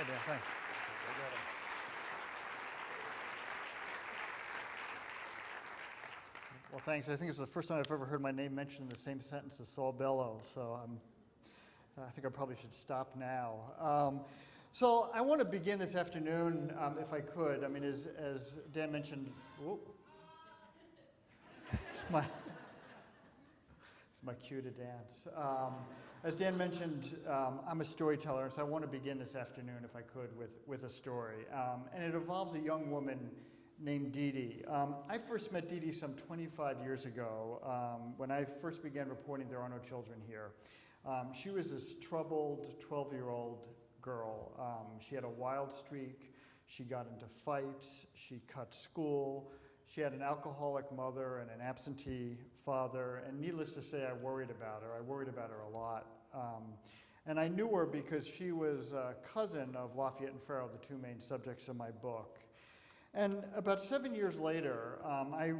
Hey, Dan, thanks. Well, thanks. I think it's the first time I've ever heard my name mentioned in the same sentence as Saul Bellow, so I think I probably should stop now. So I want to begin this afternoon, if I could. I mean, as Dan mentioned, whoop, it's my cue to dance. As Dan mentioned, I'm a storyteller, and so I want to begin this afternoon, if I could, with a story. And it involves a young woman named Dee Dee. I first met Dee Dee some 25 years ago when I first began reporting There Are No Children Here. She was this troubled 12-year-old girl. She had a wild streak. She got into fights. She cut school. She had an alcoholic mother and an absentee father, and needless to say, I worried about her. I worried about her a lot. And I knew her because she was a cousin of Lafayette and Farrell, the two main subjects of my book. And about 7 years later, I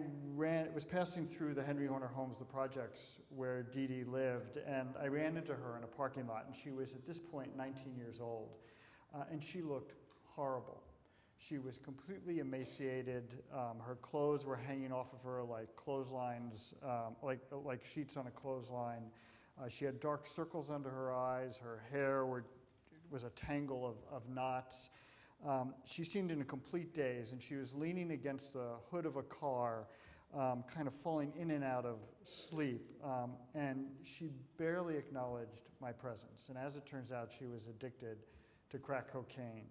was passing through the Henry Horner Homes, the projects where Dee Dee lived, and I ran into her in a parking lot, and she was at this point 19 years old, and she looked horrible. She was completely emaciated. Her clothes were hanging off of her like clotheslines, like sheets on a clothesline. She had dark circles under her eyes. Her hair was a tangle of knots. She seemed in a complete daze, and she was leaning against the hood of a car, kind of falling in and out of sleep. And she barely acknowledged my presence. And as it turns out, she was addicted to crack cocaine.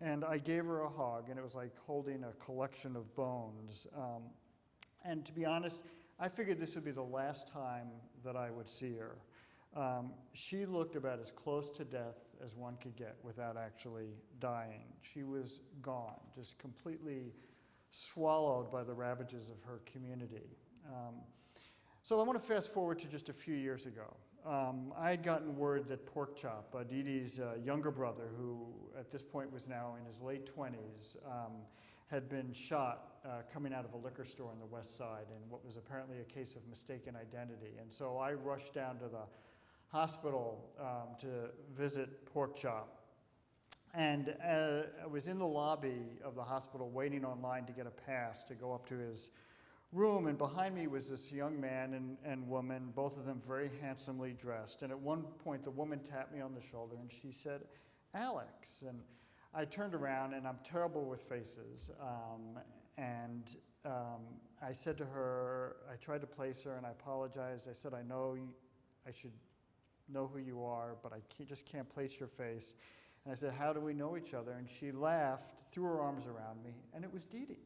And I gave her a hug, and it was like holding a collection of bones. And to be honest, I figured this would be the last time that I would see her. She looked about as close to death as one could get without actually dying. She was gone, just completely swallowed by the ravages of her community. So I want to fast forward to just a few years ago. I had gotten word that Pork Chop, Dee Dee's younger brother, who at this point was now in his late 20s, had been shot coming out of a liquor store on the west side in what was apparently a case of mistaken identity. And so I rushed down to the hospital to visit Pork Chop. And I was in the lobby of the hospital waiting online to get a pass to go up to his room, and behind me was this young man and woman, both of them very handsomely dressed. And at one point, the woman tapped me on the shoulder, and she said, "Alex." And I turned around, and I'm terrible with faces. I said to her, I tried to place her, and I apologized. I said, I know I should know who you are, but I just can't place your face. And I said, how do we know each other? And she laughed, threw her arms around me, and it was Dee Dee.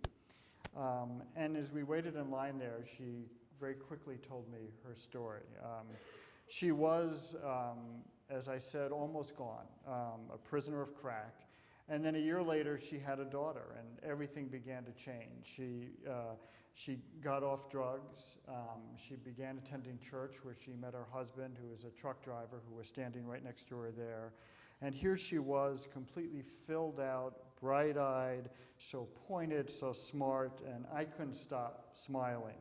And as we waited in line there, she very quickly told me her story. She was, as I said, almost gone, a prisoner of crack. And then a year later, she had a daughter, and everything began to change. She got off drugs. She began attending church, where she met her husband, who was a truck driver, who was standing right next to her there. And here she was, completely filled out, bright-eyed, so pointed, so smart, and I couldn't stop smiling.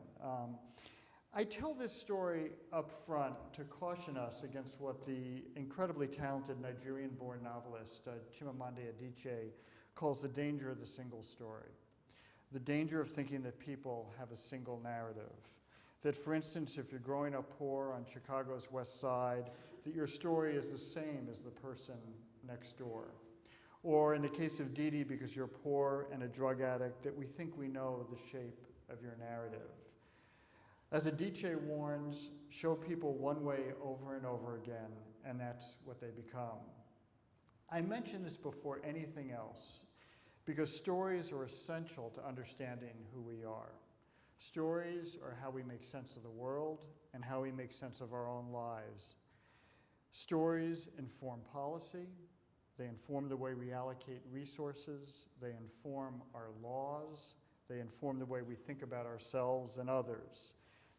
I tell this story up front to caution us against what the incredibly talented Nigerian-born novelist Chimamanda Adichie calls the danger of the single story. The danger of thinking that people have a single narrative. That, for instance, if you're growing up poor on Chicago's West Side, that your story is the same as the person next door. Or in the case of Dee Dee, because you're poor and a drug addict, that we think we know the shape of your narrative. As Adichie warns, show people one way over and over again, and that's what they become. I mention this before anything else, because stories are essential to understanding who we are. Stories are how we make sense of the world and how we make sense of our own lives. Stories inform policy, they inform the way we allocate resources, they inform our laws, they inform the way we think about ourselves and others.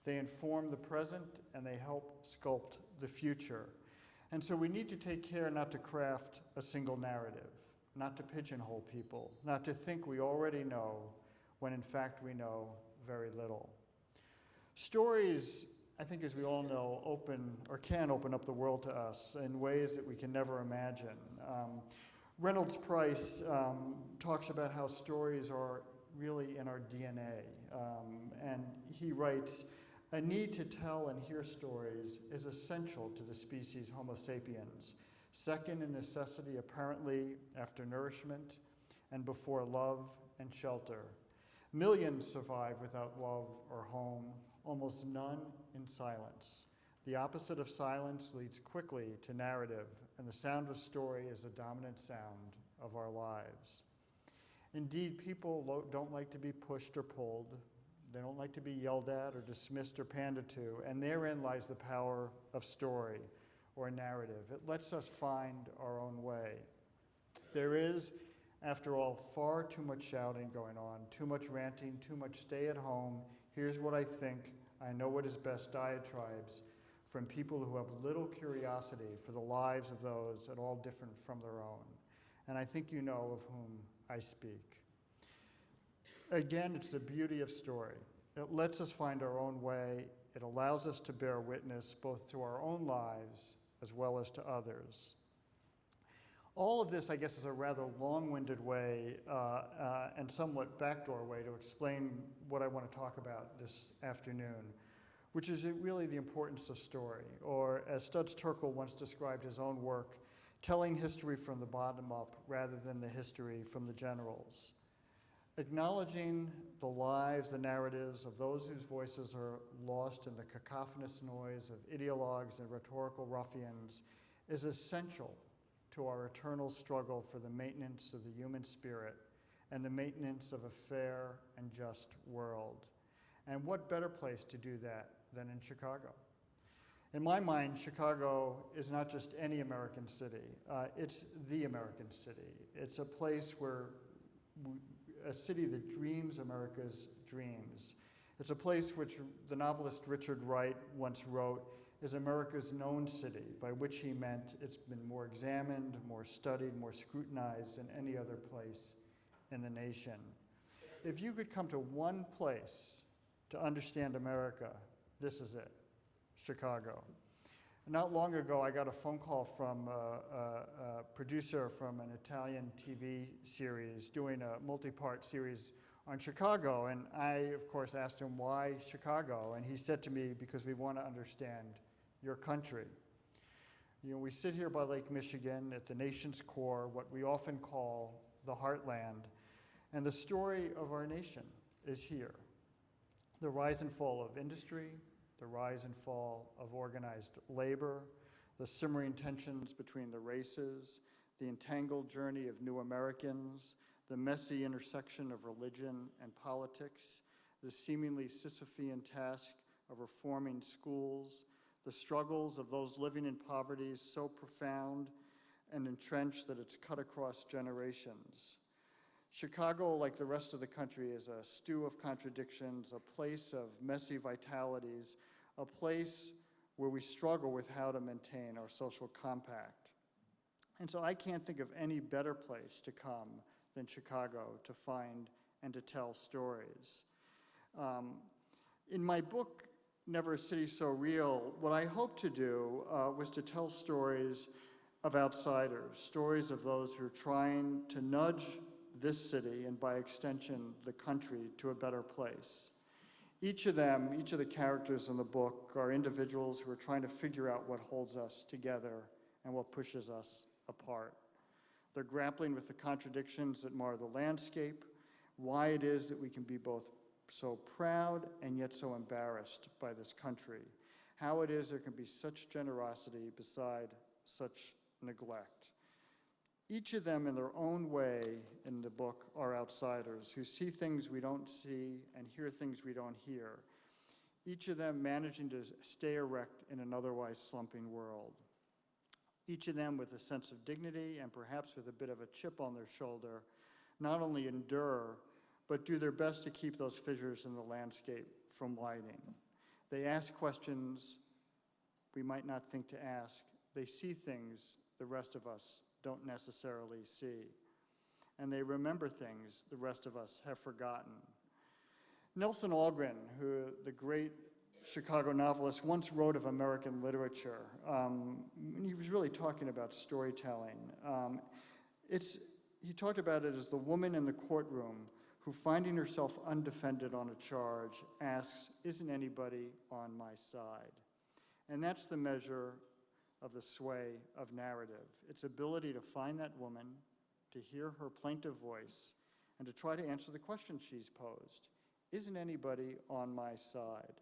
They inform the present, and they help sculpt the future. And so we need to take care not to craft a single narrative, not to pigeonhole people, not to think we already know when in fact we know very little. Stories, I think, as we all know, open or can open up the world to us in ways that we can never imagine. Reynolds Price talks about how stories are really in our DNA. And he writes, "A need to tell and hear stories is essential to the species Homo sapiens, second in necessity apparently after nourishment and before love and shelter. Millions survive without love or home, almost none in silence. The opposite of silence leads quickly to narrative, and the sound of story is the dominant sound of our lives. Indeed, people don't like to be pushed or pulled. They don't like to be yelled at or dismissed or pandered to, and therein lies the power of story or narrative. It lets us find our own way. There is, after all, far too much shouting going on, too much ranting, too much stay at home, here's what I think, I know what is best diatribes from people who have little curiosity for the lives of those at all different from their own. And I think you know of whom I speak." Again, it's the beauty of story. It lets us find our own way. It allows us to bear witness both to our own lives as well as to others. All of this, I guess, is a rather long-winded way and somewhat backdoor way to explain what I want to talk about this afternoon, which is really the importance of story, or as Studs Terkel once described his own work, telling history from the bottom up rather than the history from the generals. Acknowledging the lives and narratives of those whose voices are lost in the cacophonous noise of ideologues and rhetorical ruffians is essential to our eternal struggle for the maintenance of the human spirit and the maintenance of a fair and just world. And what better place to do that than in Chicago? In my mind, Chicago is not just any American city. It's the American city. It's a place where a city that dreams America's dreams. It's a place which the novelist Richard Wright once wrote is America's known city, by which he meant it's been more examined, more studied, more scrutinized than any other place in the nation. If you could come to one place to understand America, this is it, Chicago. Not long ago, I got a phone call from a producer from an Italian TV series doing a multi-part series on Chicago, and I, of course, asked him why Chicago, and he said to me, because we want to understand your country. You know, we sit here by Lake Michigan at the nation's core, what we often call the heartland, and the story of our nation is here. The rise and fall of industry, the rise and fall of organized labor, the simmering tensions between the races, the entangled journey of new Americans, the messy intersection of religion and politics, the seemingly Sisyphean task of reforming schools, the struggles of those living in poverty so profound and entrenched that it's cut across generations. Chicago, like the rest of the country, is a stew of contradictions, a place of messy vitalities, a place where we struggle with how to maintain our social compact. And so I can't think of any better place to come than Chicago to find and to tell stories. In my book, Never a City So Real, what I hoped to do was to tell stories of outsiders, stories of those who are trying to nudge this city, and by extension, the country, to a better place. Each of them, each of the characters in the book, are individuals who are trying to figure out what holds us together and what pushes us apart. They're grappling with the contradictions that mar the landscape, why it is that we can be both so proud and yet so embarrassed by this country, how it is there can be such generosity beside such neglect. Each of them in their own way in the book are outsiders who see things we don't see and hear things we don't hear. Each of them managing to stay erect in an otherwise slumping world. Each of them with a sense of dignity and perhaps with a bit of a chip on their shoulder, not only endure, but do their best to keep those fissures in the landscape from widening. They ask questions we might not think to ask. They see things the rest of us don't necessarily see. And they remember things the rest of us have forgotten. Nelson Algren, who the great Chicago novelist, once wrote of American literature. He was really talking about storytelling. He talked about it as the woman in the courtroom who, finding herself undefended on a charge, asks, "Isn't anybody on my side?" And that's the measure of the sway of narrative. Its ability to find that woman, to hear her plaintive voice, and to try to answer the question she's posed. Isn't anybody on my side?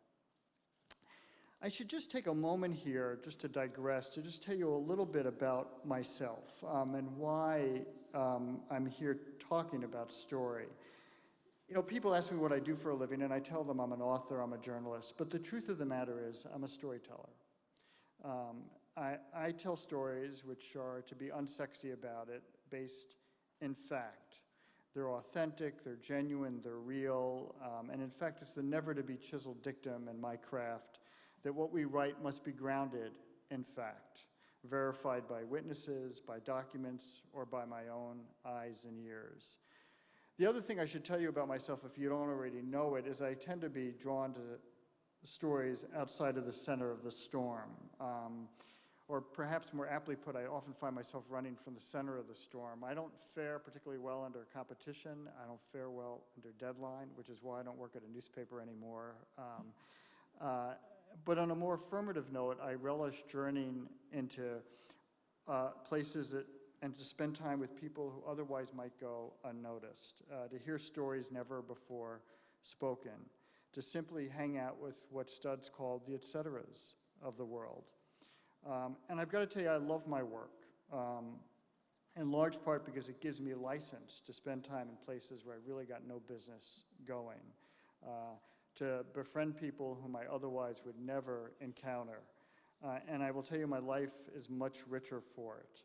I should just take a moment here, just to digress, to just tell you a little bit about myself and why I'm here talking about story. You know, people ask me what I do for a living, and I tell them I'm an author, I'm a journalist, but the truth of the matter is I'm a storyteller. I tell stories which are, to be unsexy about it, based in fact. They're authentic, they're genuine, they're real, and in fact, it's the never-to-be chiseled dictum in my craft that what we write must be grounded in fact, verified by witnesses, by documents, or by my own eyes and ears. The other thing I should tell you about myself, if you don't already know it, is I tend to be drawn to stories outside of the center of the storm. Or perhaps more aptly put, I often find myself running from the center of the storm. I don't fare particularly well under competition. I don't fare well under deadline, which is why I don't work at a newspaper anymore. But on a more affirmative note, I relish journeying into places and to spend time with people who otherwise might go unnoticed, to hear stories never before spoken, to simply hang out with what Studs called the et ceteras of the world. And I've got to tell you, I love my work, in large part because it gives me a license to spend time in places where I really got no business going, to befriend people whom I otherwise would never encounter. And I will tell you, my life is much richer for it.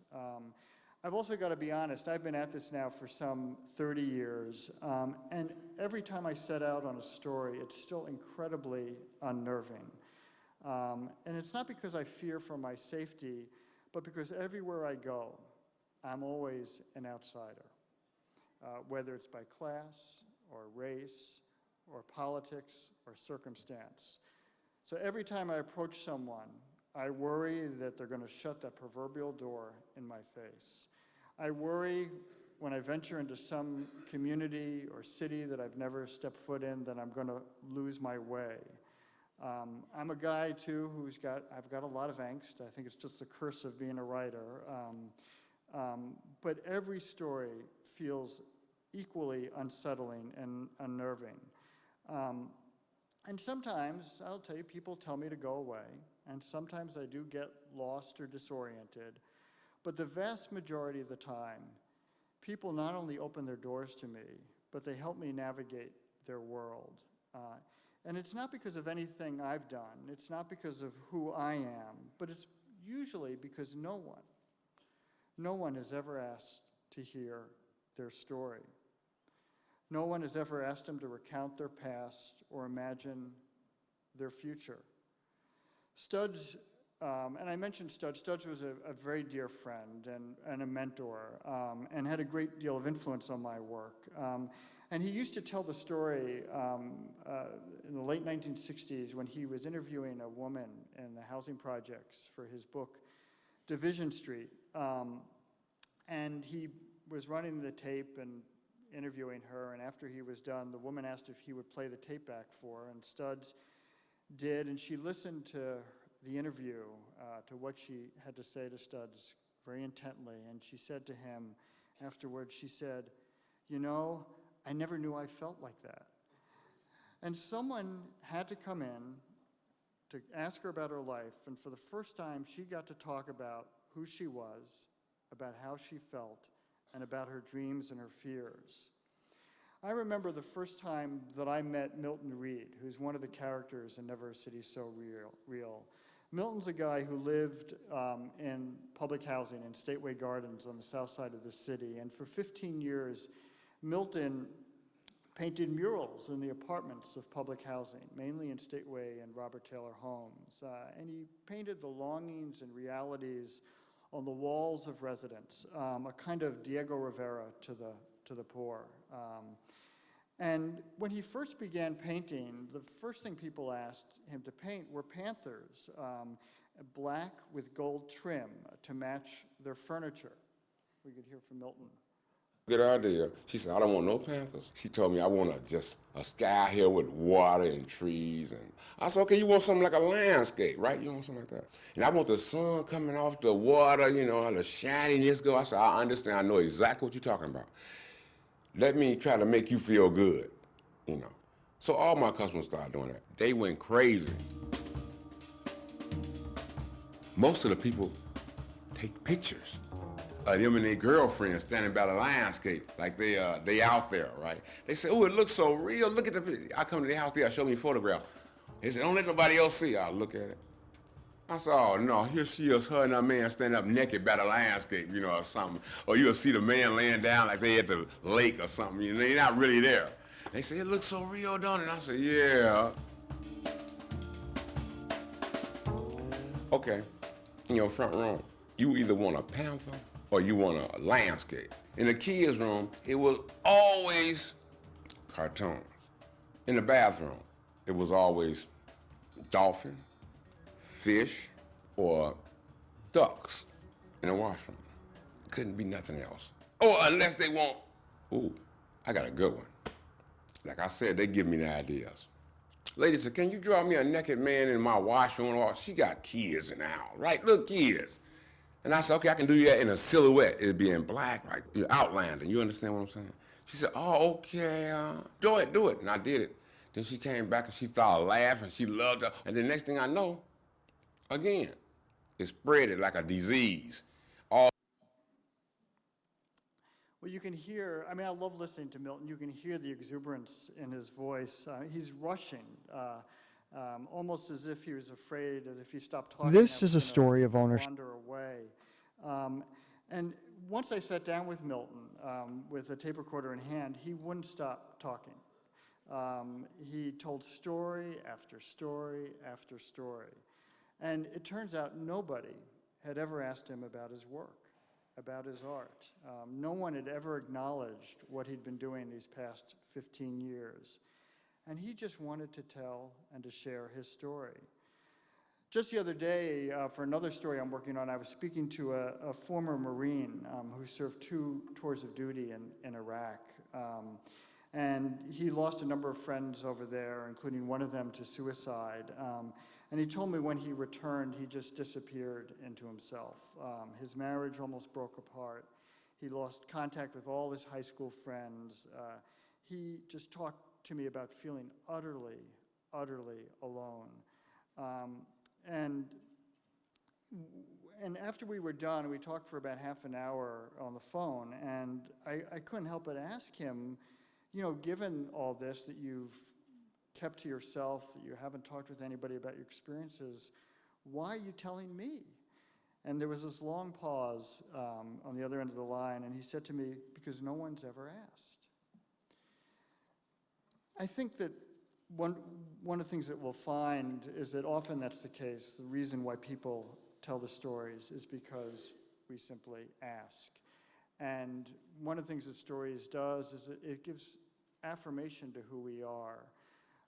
I've also got to be honest, I've been at this now for some 30 years, and every time I set out on a story, it's still incredibly unnerving. And it's not because I fear for my safety, but because everywhere I go, I'm always an outsider, whether it's by class or race or politics or circumstance. So every time I approach someone, I worry that they're going to shut that proverbial door in my face. I worry when I venture into some community or city that I've never stepped foot in that I'm going to lose my way. I'm a guy too I've got a lot of angst. I think it's just the curse of being a writer. But every story feels equally unsettling and unnerving. And sometimes, I'll tell you, people tell me to go away, and sometimes I do get lost or disoriented. But the vast majority of the time, people not only open their doors to me, but they help me navigate their world. And it's not because of anything I've done, it's not because of who I am, but it's usually because no one has ever asked to hear their story. No one has ever asked them to recount their past or imagine their future. Studs, and I mentioned Studs. Studs was a very dear friend and a mentor, and had a great deal of influence on my work. And he used to tell the story in the late 1960s when he was interviewing a woman in the housing projects for his book, Division Street. And he was running the tape and interviewing her, and after he was done, the woman asked if he would play the tape back for her, and Studs did, and she listened to the interview, to what she had to say to Studs very intently, and she said to him afterwards, she said, "You know, I never knew I felt like that." And someone had to come in to ask her about her life, and for the first time, she got to talk about who she was, about how she felt, and about her dreams and her fears. I remember the first time that I met Milton Reed, who's one of the characters in Never a City So Real. Milton's a guy who lived in public housing in Stateway Gardens on the south side of the city, and for 15 years, Milton painted murals in the apartments of public housing, mainly in Stateway and Robert Taylor homes, and he painted the longings and realities on the walls of residents, a kind of Diego Rivera to the poor. And when he first began painting, the first thing people asked him to paint were panthers, black with gold trim to match their furniture, we could hear from Milton. Good idea. She said, I don't want no panthers. She told me I want just a sky here with water and trees. And I said, okay, you want something like a landscape, right? You want something like that. And I want the sun coming off the water, you know, the shininess go. I said, I understand. I know exactly what you're talking about. Let me try to make you feel good, you know. So all my customers started doing that. They went crazy. Most of the people take pictures of them and their girlfriends standing by the landscape, like they out there, right? They say, oh, it looks so real. Look at the picture. I come to their house, they'll show me a photograph. They say, don't let nobody else see. I'll look at it. I said, oh no, here she is, her and her man standing up naked by the landscape, you know, or something. Or you'll see the man laying down like they at the lake or something. You know, they're not really there. They say, it looks so real, don't it? I said, yeah. Okay, in your front room, you either want a panther or you want a landscape. In the kids' room, it was always cartoons. In the bathroom, it was always dolphin, fish, or ducks in the washroom. Couldn't be nothing else. Or unless they want, ooh, I got a good one. Like I said, they give me the ideas. Lady said, can you draw me a naked man in my washroom? Oh, she got kids in the house, right? Little kids. And I said, okay, I can do that in a silhouette. It'd be in black, like you're outlining. You understand what I'm saying? She said, oh, okay, do it. And I did it. Then she came back and she started laughing. She loved it. And the next thing I know, again, it spread it like a disease. Well, you can hear, I mean, I love listening to Milton. You can hear the exuberance in his voice. He's rushing, almost as if he was afraid that if he stopped talking, This is a story of ownership. Wander away. And once I sat down with Milton with a tape recorder in hand, he wouldn't stop talking. He told story after story after story. And it turns out nobody had ever asked him about his work, about his art. No one had ever acknowledged what he'd been doing these past 15 years. And he just wanted to tell and to share his story. Just the other day, for another story I'm working on, I was speaking to a former Marine who served 2 tours of duty in Iraq. And he lost a number of friends over there, including one of them to suicide. And he told me when he returned, he just disappeared into himself. His marriage almost broke apart. He lost contact with all his high school friends. He just talked to me about feeling utterly, utterly alone. And after we were done, we talked for about half an hour on the phone, and I couldn't help but ask him, you know, given all this that you've kept to yourself, that you haven't talked with anybody about your experiences, why are you telling me? And there was this long pause on the other end of the line, and he said to me, because no one's ever asked. I think that one of the things that we'll find is that often that's the case. The reason why people tell the stories is because we simply ask. And one of the things that stories does is it gives affirmation to who we are.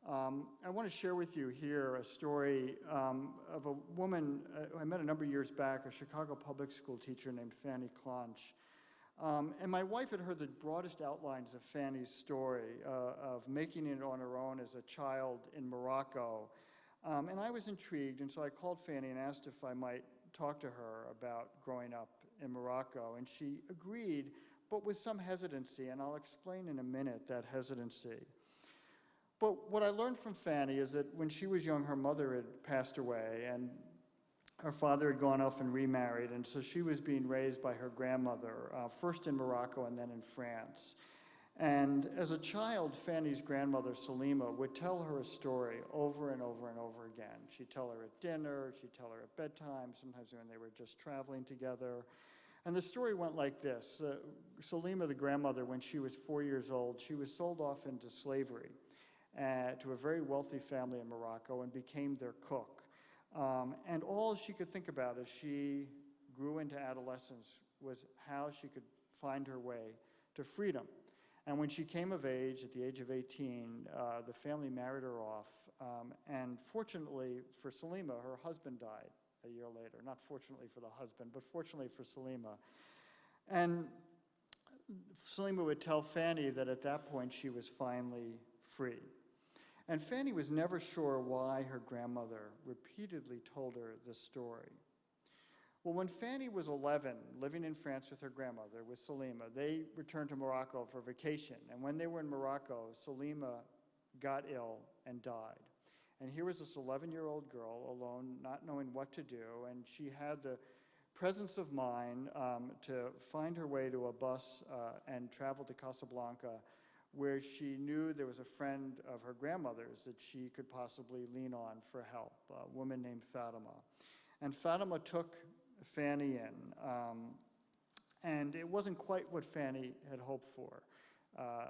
I want to share with you here a story of a woman I met a number of years back, a Chicago public school teacher named Fanny Clonch. And my wife had heard the broadest outlines of Fanny's story of making it on her own as a child in Morocco. And I was intrigued, and so I called Fanny and asked if I might talk to her about growing up in Morocco. And she agreed, but with some hesitancy, and I'll explain in a minute that hesitancy. But what I learned from Fanny is that when she was young, her mother had passed away, and her father had gone off and remarried, and so she was being raised by her grandmother, first in Morocco and then in France. And as a child, Fanny's grandmother, Salima, would tell her a story over and over and over again. She'd tell her at dinner, she'd tell her at bedtime, sometimes when they were just traveling together. And the story went like this. Salima, the grandmother, when she was 4 years old, she was sold off into slavery to a very wealthy family in Morocco and became their cook. And all she could think about as she grew into adolescence was how she could find her way to freedom. And when she came of age, at the age of 18, the family married her off. And fortunately for Salima, her husband died a year later. Not fortunately for the husband, but fortunately for Salima. And Salima would tell Fanny that at that point she was finally free. And Fanny was never sure why her grandmother repeatedly told her this story. Well, when Fanny was 11, living in France with her grandmother, with Salima, they returned to Morocco for vacation. And when they were in Morocco, Salima got ill and died. And here was this 11-year-old girl alone, not knowing what to do, and she had the presence of mind to find her way to a bus and travel to Casablanca, where she knew there was a friend of her grandmother's that she could possibly lean on for help, a woman named Fatima. And Fatima took Fanny in, and it wasn't quite what Fanny had hoped for.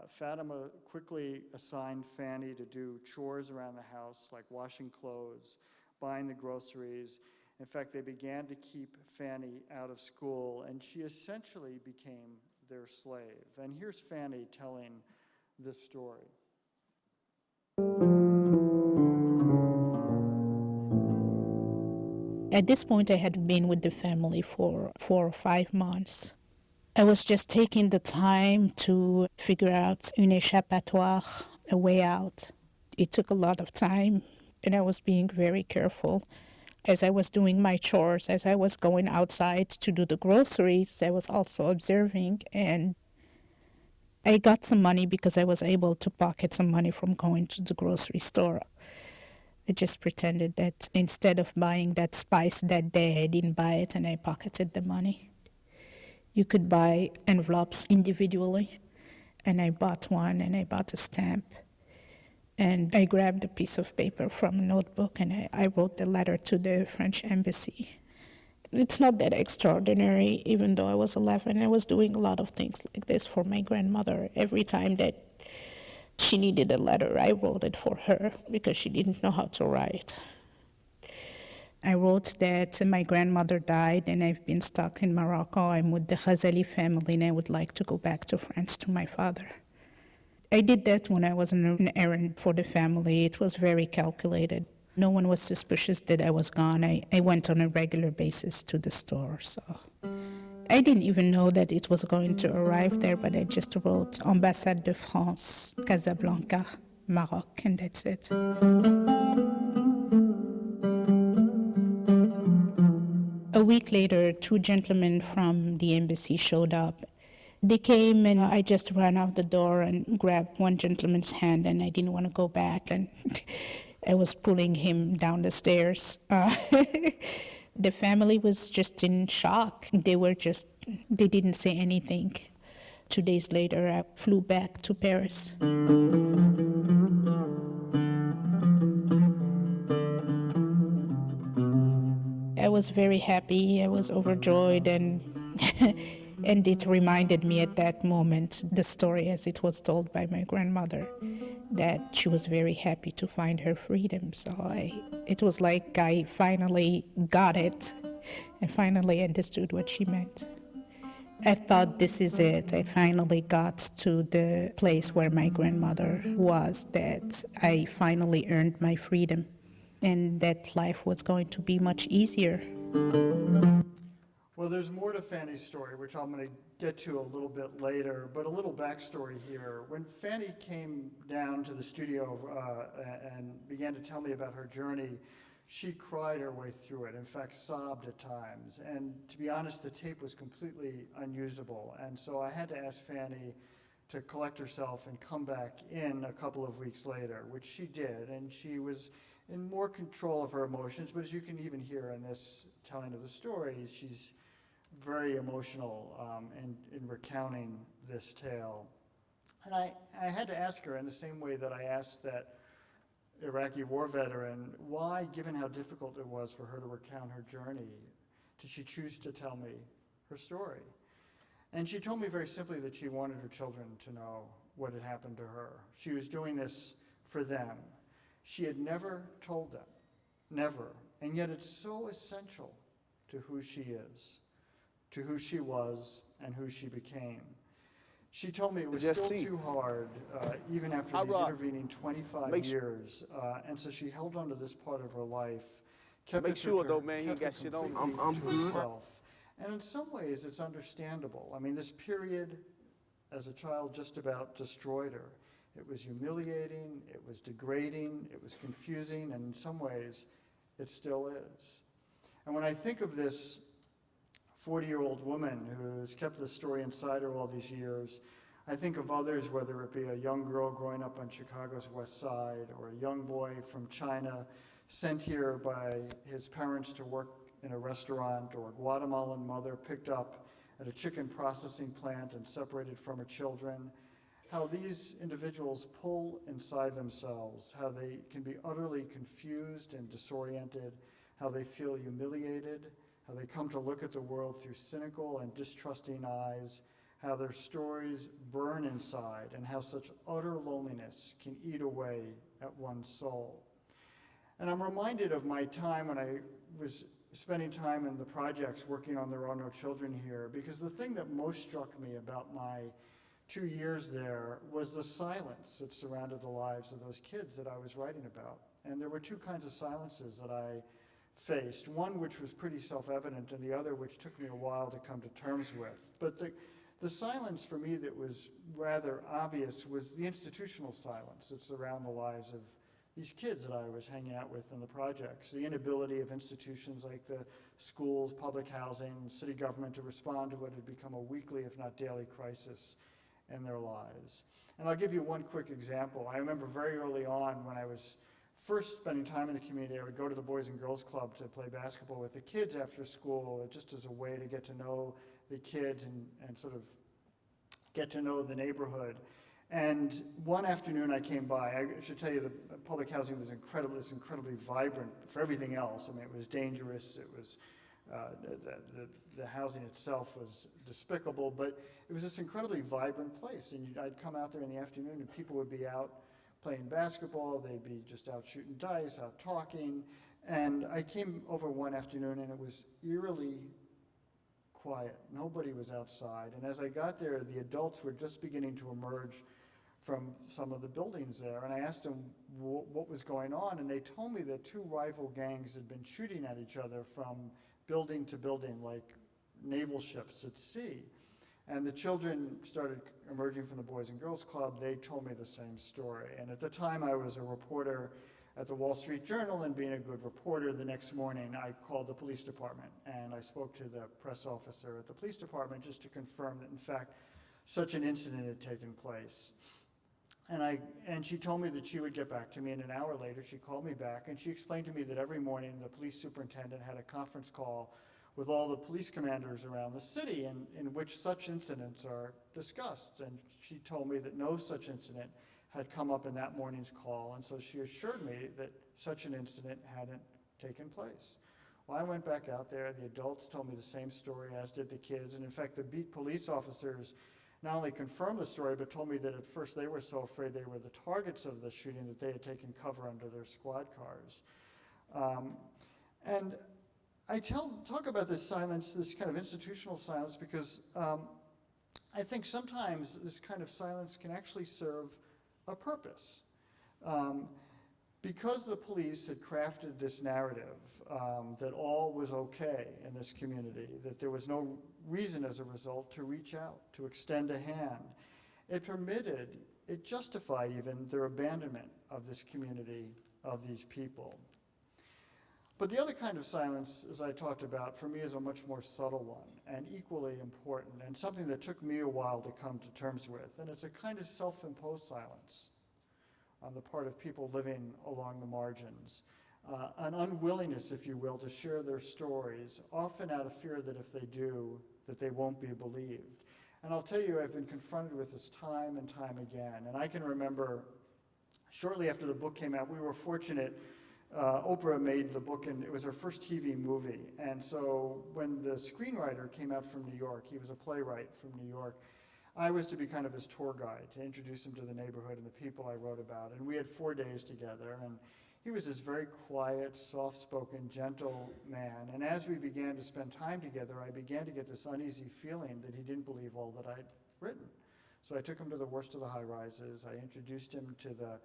Fatima quickly assigned Fanny to do chores around the house, like washing clothes, buying the groceries. In fact, they began to keep Fanny out of school, and she essentially became their slave. And here's Fanny telling this story. At this point, I had been with the family for 4 or 5 months. I was just taking the time to figure out une échappatoire, a way out. It took a lot of time, and I was being very careful. As I was doing my chores, as I was going outside to do the groceries, I was also observing, and I got some money because I was able to pocket some money from going to the grocery store. I just pretended that instead of buying that spice that day, I didn't buy it and I pocketed the money. You could buy envelopes individually, and I bought one and I bought a stamp. And I grabbed a piece of paper from a notebook and I wrote the letter to the French embassy. It's not that extraordinary, even though I was 11. I was doing a lot of things like this for my grandmother. Every time that she needed a letter, I wrote it for her because she didn't know how to write. I wrote that my grandmother died and I've been stuck in Morocco. I'm with the Ghazali family and I would like to go back to France to my father. I did that when I was on an errand for the family. It was very calculated. No one was suspicious that I was gone. I went on a regular basis to the store, so I didn't even know that it was going to arrive there, but I just wrote Ambassade de France, Casablanca, Maroc, and that's it. A week later, 2 gentlemen from the embassy showed up. They came and I just ran out the door and grabbed one gentleman's hand and I didn't want to go back and I was pulling him down the stairs. The family was just in shock. They didn't say anything. 2 days later, I flew back to Paris. I was very happy, I was overjoyed, and and it reminded me at that moment the story as it was told by my grandmother, that she was very happy to find her freedom. So it was like I finally got it and finally understood what she meant. I thought, this is it. I finally got to the place where my grandmother was, that I finally earned my freedom and that life was going to be much easier. Well, there's more to Fanny's story, which I'm going to get to a little bit later, but a little backstory here. When Fanny came down to the studio and began to tell me about her journey, she cried her way through it, in fact, sobbed at times. And to be honest, the tape was completely unusable. And so I had to ask Fanny to collect herself and come back in a couple of weeks later, which she did. And she was in more control of her emotions, but as you can even hear in this telling of the story, she's very emotional in recounting this tale. And I had to ask her in the same way that I asked that Iraqi war veteran, why, given how difficult it was for her to recount her journey, did she choose to tell me her story? And she told me very simply that she wanted her children to know what had happened to her. She was doing this for them. She had never told them, never, and yet it's so essential to who she is, to who she was, and who she became. She told me it was still too hard, even after these intervening 25 years, and so she held on to this part of her life, kept it to herself, And in some ways, it's understandable. I mean, this period, as a child, just about destroyed her. It was humiliating, it was degrading, it was confusing, and in some ways, it still is. And when I think of this 40-year-old woman who's kept this story inside her all these years, I think of others, whether it be a young girl growing up on Chicago's West Side, or a young boy from China sent here by his parents to work in a restaurant, or a Guatemalan mother picked up at a chicken processing plant and separated from her children, how these individuals pull inside themselves, how they can be utterly confused and disoriented, how they feel humiliated, how they come to look at the world through cynical and distrusting eyes, how their stories burn inside, and how such utter loneliness can eat away at one's soul. And I'm reminded of my time when I was spending time in the projects working on There Are No Children Here, because the thing that most struck me about my 2 years there was the silence that surrounded the lives of those kids that I was writing about. And there were two kinds of silences that I faced, one which was pretty self-evident and the other which took me a while to come to terms with. But the silence for me that was rather obvious was the institutional silence that surrounded the lives of these kids that I was hanging out with in the projects. The inability of institutions like the schools, public housing, city government to respond to what had become a weekly, if not daily, crisis in their lives. And I'll give you one quick example. I remember very early on when I was first spending time in the community, I would go to the Boys and Girls Club to play basketball with the kids after school, just as a way to get to know the kids and sort of get to know the neighborhood. And one afternoon I came by, I should tell you the public housing was incredibly vibrant for everything else. I mean, it was dangerous, it was, the housing itself was despicable, but it was this incredibly vibrant place. And I'd come out there in the afternoon and people would be out playing basketball, they'd be just out shooting dice, out talking. And I came over one afternoon and it was eerily quiet. Nobody was outside. And as I got there, the adults were just beginning to emerge from some of the buildings there. And I asked them what was going on, and they told me that two rival gangs had been shooting at each other from building to building, like naval ships at sea. And the children started emerging from the Boys and Girls Club. They told me the same story. And at the time, I was a reporter at the Wall Street Journal, and being a good reporter, the next morning I called the police department and I spoke to the press officer at the police department just to confirm that in fact such an incident had taken place. And she told me that she would get back to me, and an hour later she called me back and she explained to me that every morning the police superintendent had a conference call with all the police commanders around the city in which such incidents are discussed. And she told me that no such incident had come up in that morning's call, and so she assured me that such an incident hadn't taken place. Well, I went back out there, the adults told me the same story, as did the kids, and in fact the beat police officers not only confirmed the story, but told me that at first they were so afraid they were the targets of the shooting that they had taken cover under their squad cars. And I talk about this silence, this kind of institutional silence, because I think sometimes this kind of silence can actually serve a purpose. Because the police had crafted this narrative that all was okay in this community, that there was no reason as a result to reach out, to extend a hand, it justified even their abandonment of this community, of these people. But the other kind of silence, as I talked about, for me is a much more subtle one and equally important, and something that took me a while to come to terms with. And it's a kind of self-imposed silence on the part of people living along the margins. An unwillingness, if you will, to share their stories, often out of fear that if they do, that they won't be believed. And I'll tell you, I've been confronted with this time and time again. And I can remember shortly after the book came out, we were fortunate. Oprah made the book, and it was her first TV movie. And so when the screenwriter came out from New York, he was a playwright from New York, I was to be kind of his tour guide, to introduce him to the neighborhood and the people I wrote about. And we had 4 days together, and he was this very quiet, soft-spoken, gentle man. And as we began to spend time together, I began to get this uneasy feeling that he didn't believe all that I'd written. So I took him to the worst of the high-rises. I introduced him to the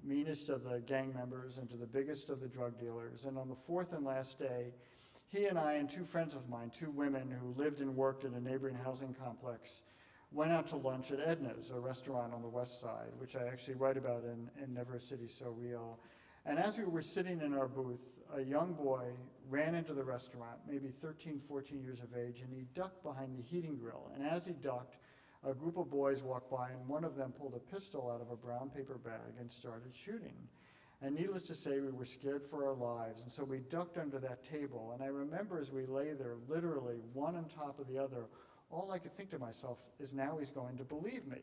meanest of the gang members and to the biggest of the drug dealers. And on the fourth and last day, He and I and two friends of mine, two women who lived and worked in a neighboring housing complex, went out to lunch at Edna's, a restaurant on the west side, which I actually write about in Never a City So Real. And as we were sitting in our booth, a young boy ran into the restaurant, maybe 13, 14 years of age, and he ducked behind the heating grill. And as he ducked, a group of boys walked by, and one of them pulled a pistol out of a brown paper bag and started shooting. And needless to say, we were scared for our lives, and so we ducked under that table. And I remember as we lay there, literally one on top of the other, all I could think to myself is, now he's going to believe me.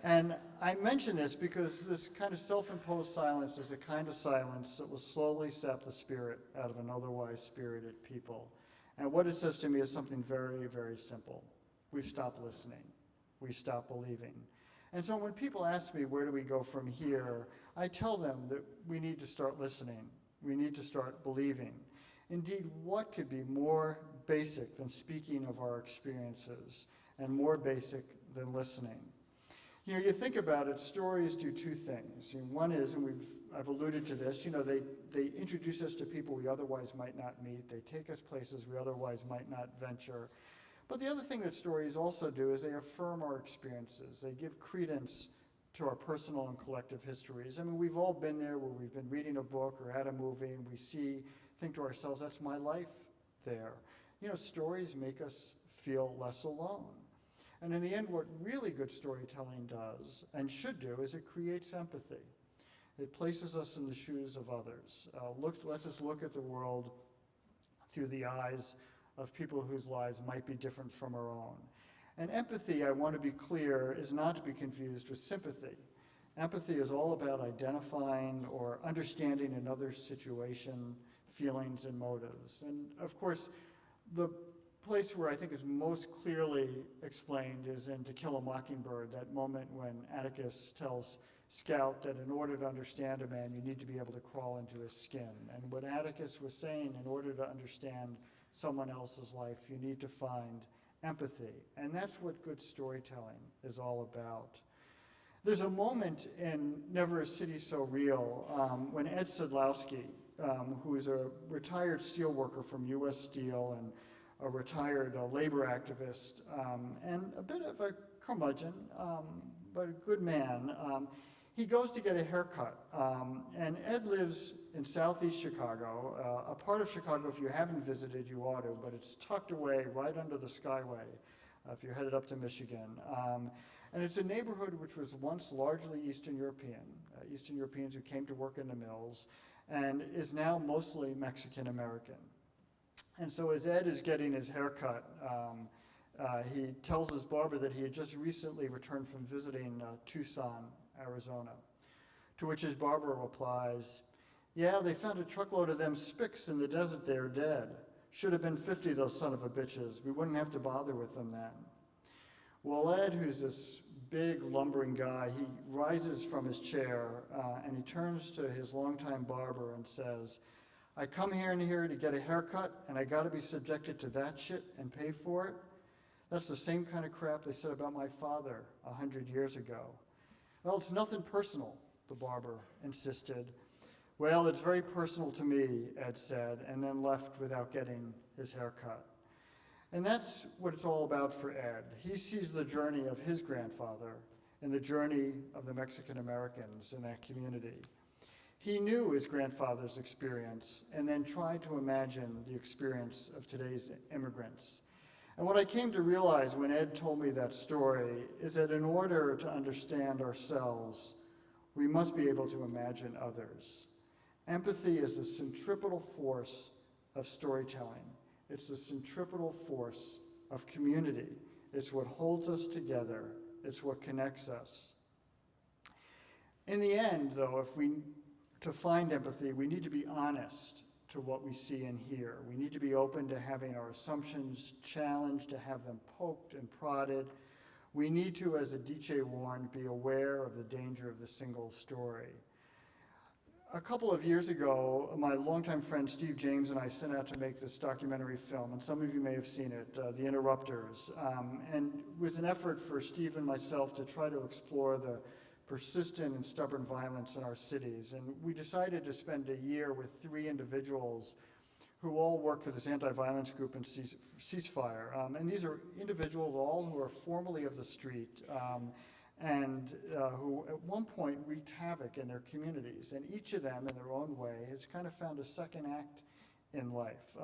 And I mention this because this kind of self-imposed silence is a kind of silence that will slowly sap the spirit out of an otherwise spirited people. And what it says to me is something very, very simple. We've stopped listening. We stopped believing. And so when people ask me, where do we go from here, I tell them that we need to start listening. We need to start believing. Indeed, what could be more basic than speaking of our experiences, and more basic than listening? You know, you think about it, stories do two things. You know, one is, and I've alluded to this, you know, they introduce us to people we otherwise might not meet. They take us places we otherwise might not venture. But the other thing that stories also do is they affirm our experiences. They give credence to our personal and collective histories. I mean, we've all been there where we've been reading a book or at a movie and we think to ourselves, that's my life there. You know, stories make us feel less alone. And in the end, what really good storytelling does and should do is it creates empathy. It places us in the shoes of others, lets us look at the world through the eyes of people whose lives might be different from our own. And empathy, I want to be clear, is not to be confused with sympathy. Empathy is all about identifying or understanding another's situation, feelings, and motives. And of course, the place where I think is most clearly explained is in To Kill a Mockingbird, that moment when Atticus tells Scout that in order to understand a man, you need to be able to crawl into his skin. And what Atticus was saying, in order to understand someone else's life, you need to find empathy. And that's what good storytelling is all about. There's a moment in Never a City So Real when Ed Sedlowski, who is a retired steelworker from U.S. Steel and a retired labor activist, and a bit of a curmudgeon, but a good man, he goes to get a haircut. And Ed lives in southeast Chicago, a part of Chicago, if you haven't visited, you ought to, but it's tucked away right under the Skyway if you're headed up to Michigan. And it's a neighborhood which was once largely Eastern European, Eastern Europeans who came to work in the mills, and is now mostly Mexican American. And so as Ed is getting his haircut, he tells his barber that he had just recently returned from visiting Tucson, Arizona, to which his barber replies, "Yeah, they found a truckload of them spics in the desert there dead. Should have been 50, those son of a bitches. We wouldn't have to bother with them then." Well, Ed, who's this big lumbering guy, he rises from his chair and he turns to his longtime barber and says, "I come here to get a haircut, and I gotta be subjected to that shit and pay for it? That's the same kind of crap they said about my father 100 years ago." "Well, it's nothing personal," the barber insisted. "Well, it's very personal to me," Ed said, and then left without getting his haircut. And that's what it's all about for Ed. He sees the journey of his grandfather and the journey of the Mexican Americans in that community. He knew his grandfather's experience and then tried to imagine the experience of today's immigrants. And what I came to realize when Ed told me that story is that in order to understand ourselves, we must be able to imagine others. Empathy is the centripetal force of storytelling. It's the centripetal force of community. It's what holds us together. It's what connects us. In the end, though, to find empathy, we need to be honest to what we see and hear. We need to be open to having our assumptions challenged, to have them poked and prodded. We need to, as Adichie warned, be aware of the danger of the single story. A couple of years ago, my longtime friend Steve James and I set out to make this documentary film, and some of you may have seen it, The Interrupters. And it was an effort for Steve and myself to try to explore the persistent and stubborn violence in our cities. And we decided to spend a year with 3 individuals who all work for this anti-violence group in Ceasefire. And these are individuals all who are formerly of the street and who at one point wreaked havoc in their communities. And each of them, in their own way, has kind of found a second act in life.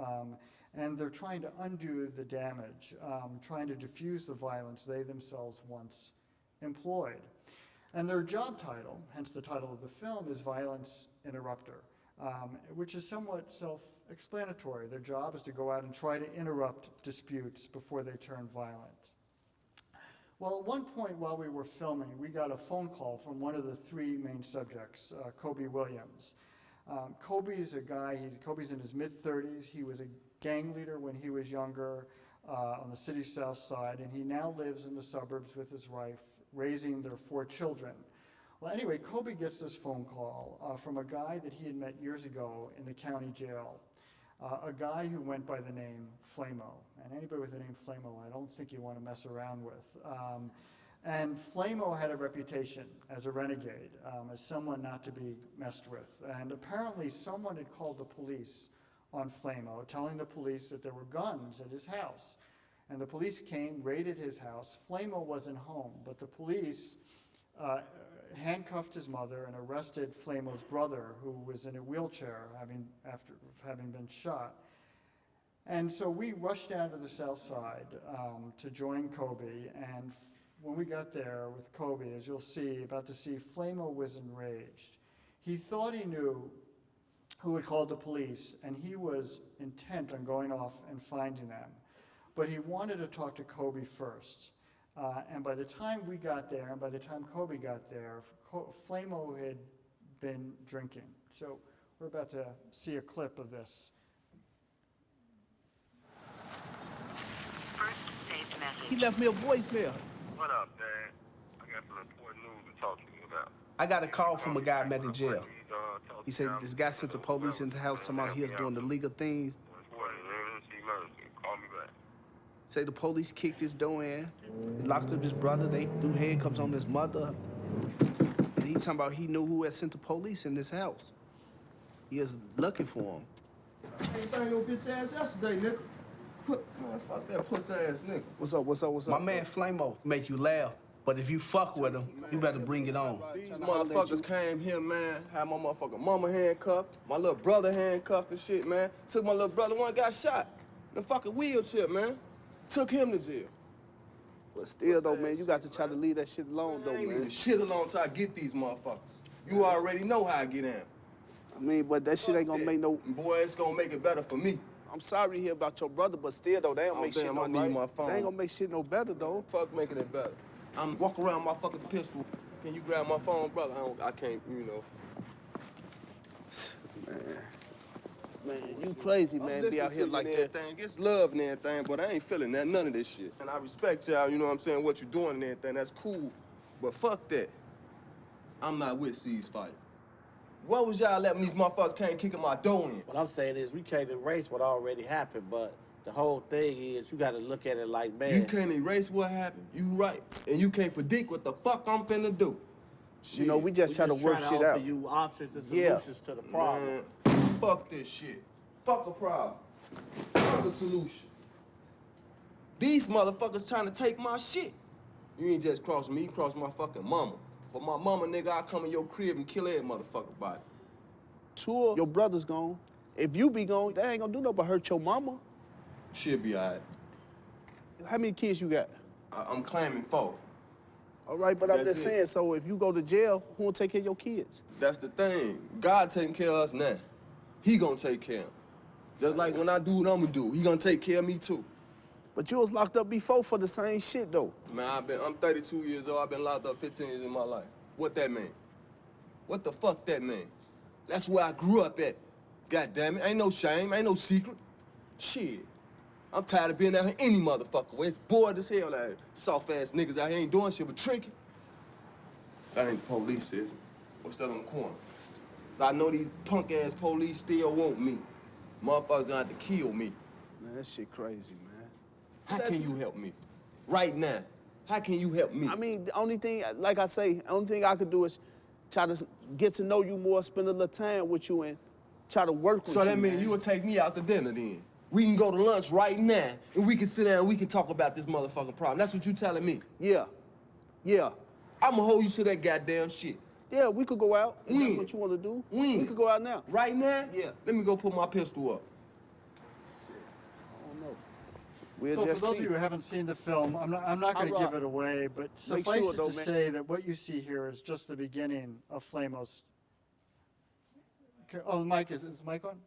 And they're trying to undo the damage, trying to diffuse the violence they themselves once employed. And their job title, hence the title of the film, is Violence Interrupter, which is somewhat self-explanatory. Their job is to go out and try to interrupt disputes before they turn violent. Well, at one point while we were filming, we got a phone call from one of the three main subjects, Kobe Williams. Kobe's a guy, Kobe's in his mid-30s. He was a gang leader when he was younger on the city's south side, and he now lives in the suburbs with his wife, raising their 4 children. Well, anyway, Kobe gets this phone call from a guy that he had met years ago in the county jail, a guy who went by the name Flamo. And anybody with the name Flamo, I don't think you want to mess around with. And Flamo had a reputation as a renegade, as someone not to be messed with. And apparently someone had called the police on Flamo, telling the police that there were guns at his house. And the police came, raided his house. Flamo wasn't home, but the police handcuffed his mother and arrested Flamo's brother, who was in a wheelchair after having been shot. And so we rushed down to the south side to join Kobe, and when we got there with Kobe, as you'll see, about to see, Flamo was enraged. He thought he knew who had called the police, and he was intent on going off and finding them. But he wanted to talk to Kobe first. And by the time we got there, and by the time Kobe got there, Flamo had been drinking. So we're about to see a clip of this. First saved message. He left me a voicemail. What up, Dad? I got some important news to talk to you about. I got a call from a guy I met in jail. He said this guy sent the police into the house, somebody he was doing illegal things. Call me back. Say the police kicked his door in, locked up his brother, they threw handcuffs on his mother. And he talking about he knew who had sent the police in this house. He is looking for him. I ain't bang your bitch ass yesterday, nigga. Man, fuck that pussy ass nigga. What's up? My man Flamo make you laugh, but if you fuck with him, you better bring it on. These motherfuckers came here, man. Had my motherfucking mama handcuffed, my little brother handcuffed and shit, man. Took my little brother, one got shot in a fucking wheelchair, man. Took him to jail. But still, though, man, you got to try to leave that shit alone, I though, ain't man. leaving shit alone till I get these motherfuckers. You already know how I get in. I mean, but that shit ain't gonna make no... Boy, it's gonna make it better for me. I'm sorry to hear about your brother, but still, though, they don't make shit damn, no I need right. my phone. They ain't gonna make shit no better, though. Fuck making it better. I'm walking around my fucking pistol. Can you grab my phone, brother? I can't, you know. Man, you crazy, man, be out here like that. It's love and everything, but I ain't feeling that, none of this shit. And I respect y'all, you know what I'm saying, what you doing and everything, that's cool. But fuck that. I'm not with Ceasefire. What was y'all letting these motherfuckers can't kick in my door in? What I'm saying is we can't erase what already happened, but the whole thing is you got to look at it like, man. You can't erase what happened, you right. And you can't predict what the fuck I'm finna do. Shit. You know, we just try to work shit out. offer you options and solutions to the problem. Man, fuck this shit. Fuck a problem. Fuck a solution. These motherfuckers trying to take my shit. You ain't just cross me, you cross my fucking mama. For my mama, nigga, I come in your crib and kill every motherfucker body. Two of your brothers gone. If you be gone, they ain't gonna do nothing but hurt your mama. She'll be all right. How many kids you got? I'm claiming 4. All right, but I'm That's just it. saying, so if you go to jail, who will take care of your kids? That's the thing. God taking care of us now. He gonna take care of them. Just like when I do what I'm gonna do, he gonna take care of me too. But you was locked up before for the same shit, though. Man, I'm 32 years old. I've been locked up 15 years in my life. What that mean? What the fuck that mean? That's where I grew up at. God damn it, ain't no shame, ain't no secret. Shit. I'm tired of being out here any motherfucker way. It's bored as hell out here. Soft-ass niggas out here ain't doing shit but tricking. That ain't the police, is it? What's that on the corner? I know these punk-ass police still want me. Motherfuckers gonna have to kill me. Man, that shit crazy, man. How can you help me? Right now. How can you help me? I mean, the only thing, like I say, the only thing I could do is try to get to know you more, spend a little time with you, and Try to work with So you, that means man. you will take me out to dinner then. We can go to lunch right now, and we can sit down and we can talk about this motherfucking problem. That's what you telling me. Yeah. Yeah. I'ma hold you to that goddamn shit. Yeah, we could go out. If that's When? what you want to do. When? We could go out now. Right now? Yeah. Let me go put my pistol up. I don't know. We'll So for just those see. of you who haven't seen the film, I'm not going to give it away, but Make suffice sure, it though, to man. say that what you see here is just the beginning of Flamo's. Oh, the mic is the mic on?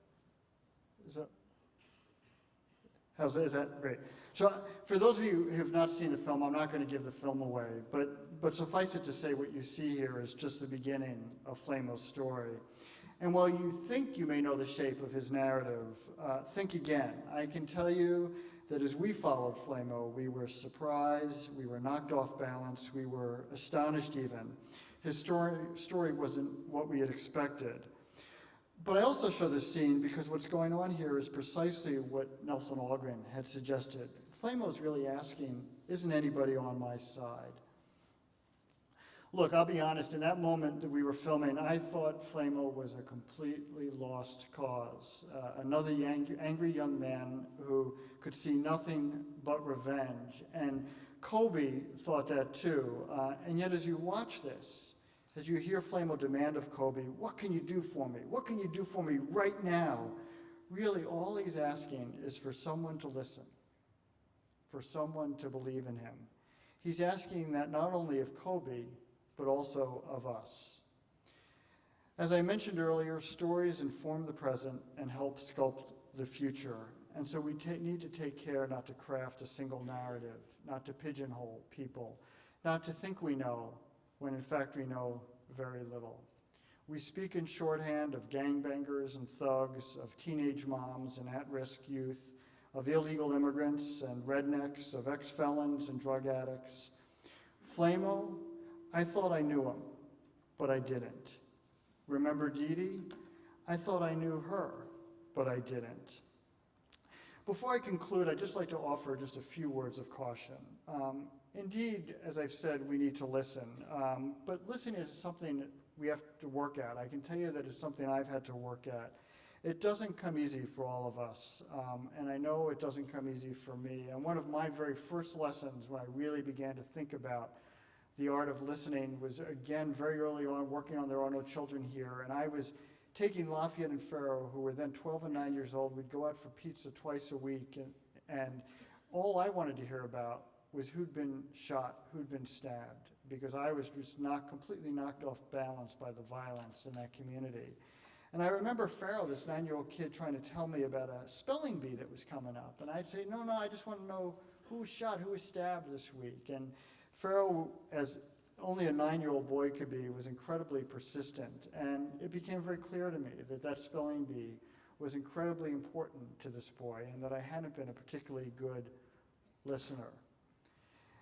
Is that great? So for those of you who have not seen the film, I'm not going to give the film away, but suffice it to say what you see here is just the beginning of Flamo's story. And while you think you may know the shape of his narrative, think again. I can tell you that as we followed Flamo, we were surprised, we were knocked off balance, we were astonished even. His story wasn't what we had expected. But I also show this scene because what's going on here is precisely what Nelson Algren had suggested. Flamo's really asking, isn't anybody on my side? Look, I'll be honest, in that moment that we were filming, I thought Flamo was a completely lost cause. Another angry young man who could see nothing but revenge. And Kobe thought that too. And yet as you watch this, as you hear Flamo demand of Kobe, what can you do for me? What can you do for me right now? Really, all he's asking is for someone to listen, for someone to believe in him. He's asking that not only of Kobe, but also of us. As I mentioned earlier, stories inform the present and help sculpt the future. And so we need to take care not to craft a single narrative, not to pigeonhole people, not to think we know, when in fact we know very little. We speak in shorthand of gangbangers and thugs, of teenage moms and at-risk youth, of illegal immigrants and rednecks, of ex-felons and drug addicts. Flamo, I thought I knew him, but I didn't. Remember Dee Dee? I thought I knew her, but I didn't. Before I conclude, I'd just like to offer just a few words of caution. Indeed, as I've said, we need to listen, but listening is something that we have to work at. I can tell you that it's something I've had to work at. It doesn't come easy for all of us, and I know it doesn't come easy for me. And one of my very first lessons when I really began to think about the art of listening was, again, very early on, working on There Are No Children Here, and I was taking Lafayette and Farrow, who were then 12 and 9 years old. We'd go out for pizza twice a week, and all I wanted to hear about was who'd been shot, who'd been stabbed, because I was just completely knocked off balance by the violence in that community. And I remember Farrell, this 9-year-old kid, trying to tell me about a spelling bee that was coming up. And I'd say, no, I just want to know who was shot, who was stabbed this week. And Farrell, as only a 9-year-old boy could be, was incredibly persistent. And it became very clear to me that that spelling bee was incredibly important to this boy and that I hadn't been a particularly good listener.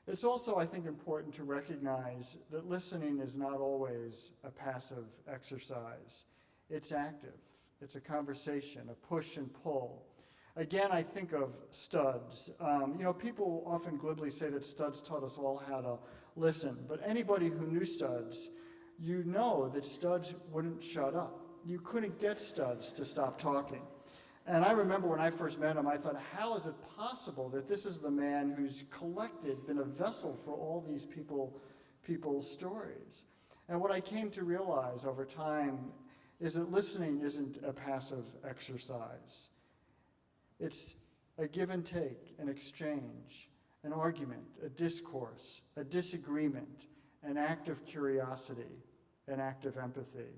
It's also, I think, important to recognize that listening is not always a passive exercise. It's active. It's a conversation, a push and pull. Again, I think of studs. People often glibly say that studs taught us all how to listen, but anybody who knew studs, you know that studs wouldn't shut up. You couldn't get studs to stop talking. And I remember when I first met him, I thought, how is it possible that this is the man who's been a vessel for all these people's stories? And what I came to realize over time is that listening isn't a passive exercise. It's a give and take, an exchange, an argument, a discourse, a disagreement, an act of curiosity, an act of empathy.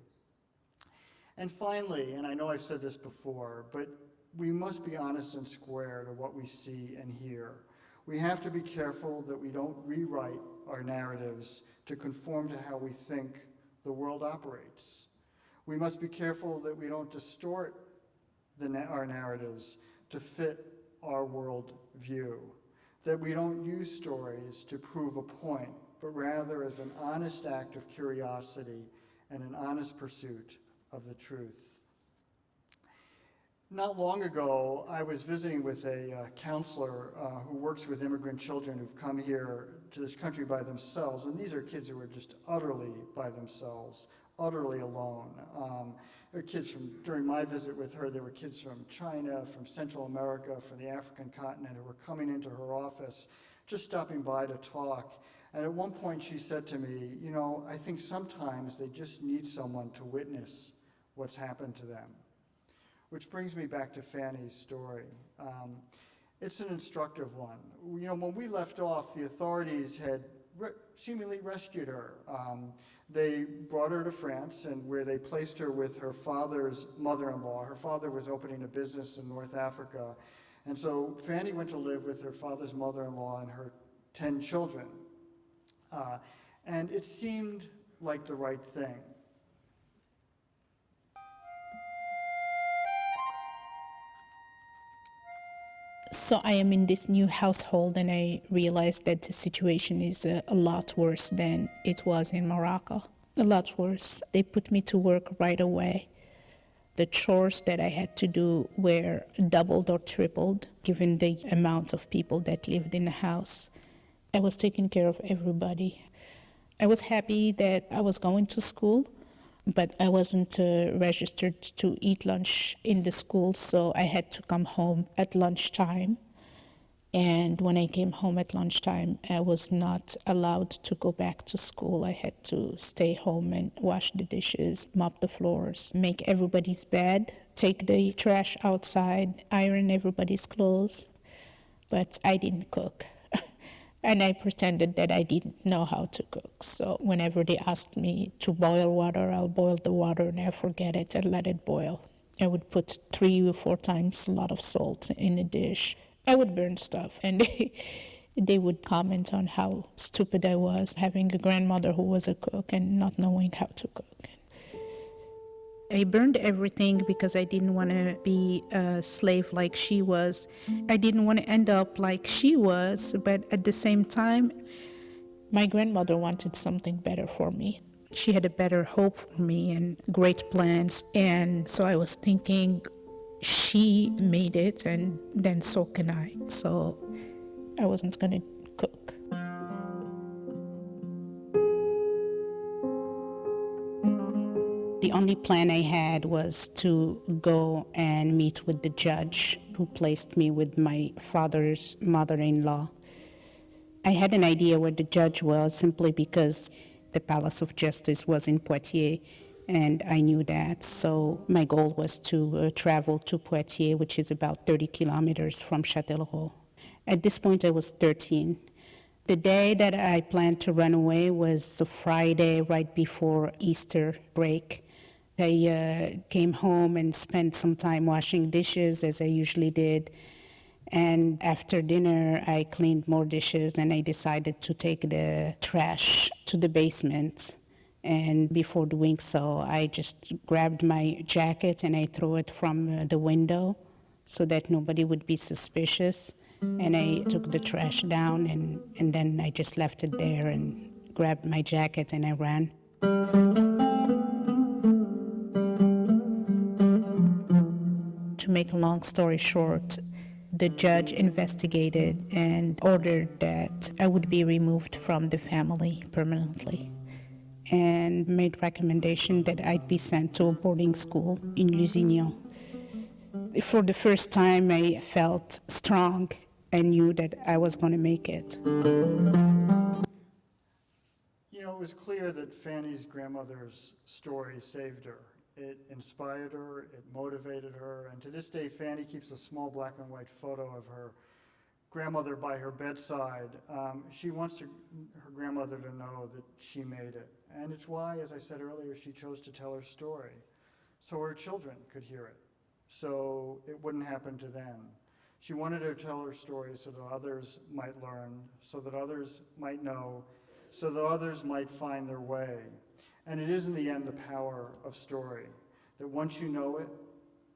And finally, and I know I've said this before, but we must be honest and square to what we see and hear. We have to be careful that we don't rewrite our narratives to conform to how we think the world operates. We must be careful that we don't distort our narratives to fit our world view, that we don't use stories to prove a point, but rather as an honest act of curiosity and an honest pursuit of the truth. Not long ago, I was visiting with a counselor who works with immigrant children who've come here to this country by themselves, and these are kids who are just utterly by themselves, utterly alone. There were kids from, during my visit with her, there were kids from China, from Central America, from the African continent who were coming into her office, just stopping by to talk. And at one point she said to me, you know, I think sometimes they just need someone to witness what's happened to them. Which brings me back to Fanny's story. It's an instructive one. You know, when we left off, the authorities had seemingly rescued her. They brought her to France, and where they placed her with her father's mother-in-law. Her father was opening a business in North Africa, and so Fanny went to live with her father's mother-in-law and her 10 children. And it seemed like the right thing. So I am in this new household, and I realized that the situation is a lot worse than it was in Morocco. A lot worse. They put me to work right away. The chores that I had to do were doubled or tripled, given the amount of people that lived in the house. I was taking care of everybody. I was happy that I was going to school, but I wasn't registered to eat lunch in the school, so I had to come home at lunchtime. And when I came home at lunchtime, I was not allowed to go back to school. I had to stay home and wash the dishes, mop the floors, make everybody's bed, take the trash outside, iron everybody's clothes. But I didn't cook. And I pretended that I didn't know how to cook. So whenever they asked me to boil water, I'll boil the water and I forget it and let it boil. I would put 3 or 4 times a lot of salt in a dish. I would burn stuff, and they would comment on how stupid I was, having a grandmother who was a cook and not knowing how to cook. I burned everything because I didn't want to be a slave like she was. I didn't want to end up like she was, but at the same time, my grandmother wanted something better for me. She had a better hope for me and great plans, and so I was thinking, she made it, and then so can I. So I wasn't going to cook. The only plan I had was to go and meet with the judge who placed me with my father's mother-in-law. I had an idea where the judge was simply because the Palace of Justice was in Poitiers, and I knew that. So my goal was to travel to Poitiers, which is about 30 kilometers from Châtellerault. At this point, I was 13. The day that I planned to run away was a Friday right before Easter break. I came home and spent some time washing dishes, as I usually did. And after dinner, I cleaned more dishes, and I decided to take the trash to the basement. And before doing so, I just grabbed my jacket and I threw it from the window so that nobody would be suspicious. And I took the trash down, and then I just left it there and grabbed my jacket and I ran. To make a long story short, the judge investigated and ordered that I would be removed from the family permanently, and made recommendation that I'd be sent to a boarding school in Lusignan. For the first time, I felt strong and knew that I was going to make it. You know, it was clear that Fanny's grandmother's story saved her. It inspired her, it motivated her, and to this day, Fanny keeps a small black and white photo of her grandmother by her bedside. She wants her grandmother to know that she made it. And it's why, as I said earlier, she chose to tell her story, so her children could hear it, so it wouldn't happen to them. She wanted to tell her story so that others might learn, so that others might know, so that others might find their way. And it is in the end the power of story, that once you know it,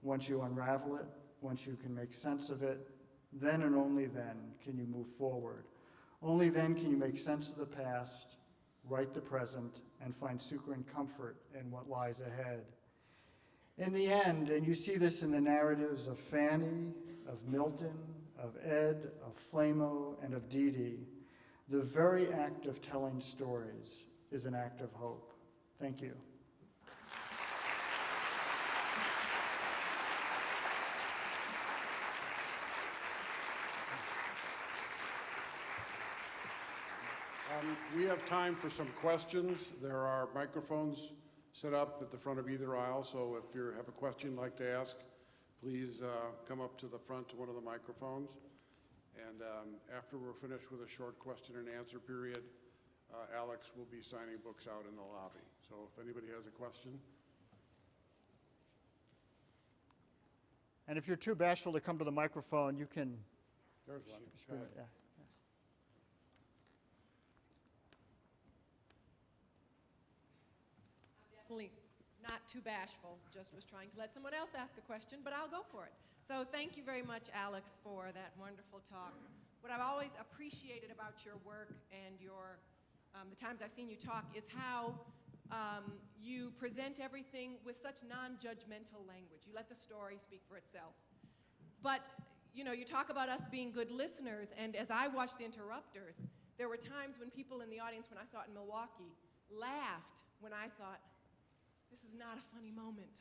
once you unravel it, once you can make sense of it, then and only then can you move forward. Only then can you make sense of the past, write the present, and find succor and comfort in what lies ahead. In the end, and you see this in the narratives of Fanny, of Milton, of Ed, of Flamo, and of Dee Dee, the very act of telling stories is an act of hope. Thank you. We have time for some questions. There are microphones set up at the front of either aisle, so if you have a question you'd like to ask, please come up to the front to one of the microphones. And after we're finished with a short question and answer period, Alex will be signing books out in the lobby. So if anybody has a question. And if you're too bashful to come to the microphone, you can There's one. scream it. Yeah. Definitely not too bashful, just was trying to let someone else ask a question, but I'll go for it. So thank you very much, Alex, for that wonderful talk. What I've always appreciated about your work and your, the times I've seen you talk is how you present everything with such non-judgmental language. You let the story speak for itself. But, you know, you talk about us being good listeners, and as I watched The Interrupters, there were times when people in the audience, when I saw it in Milwaukee, laughed when I thought, this is not a funny moment.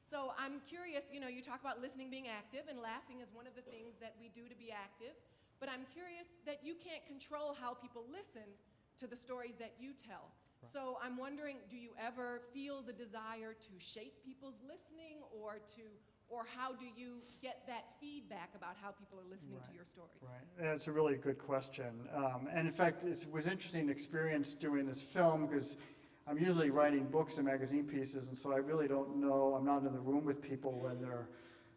So I'm curious, you know, you talk about listening being active, and laughing is one of the things that we do to be active, but I'm curious that you can't control how people listen to the stories that you tell. Right. So I'm wondering, do you ever feel the desire to shape people's listening, or how do you get that feedback about how people are listening to your stories? Right, that's a really good question. And in fact, it was an interesting experience doing this film, because I'm usually writing books and magazine pieces, and so I really don't know, I'm not in the room with people when they're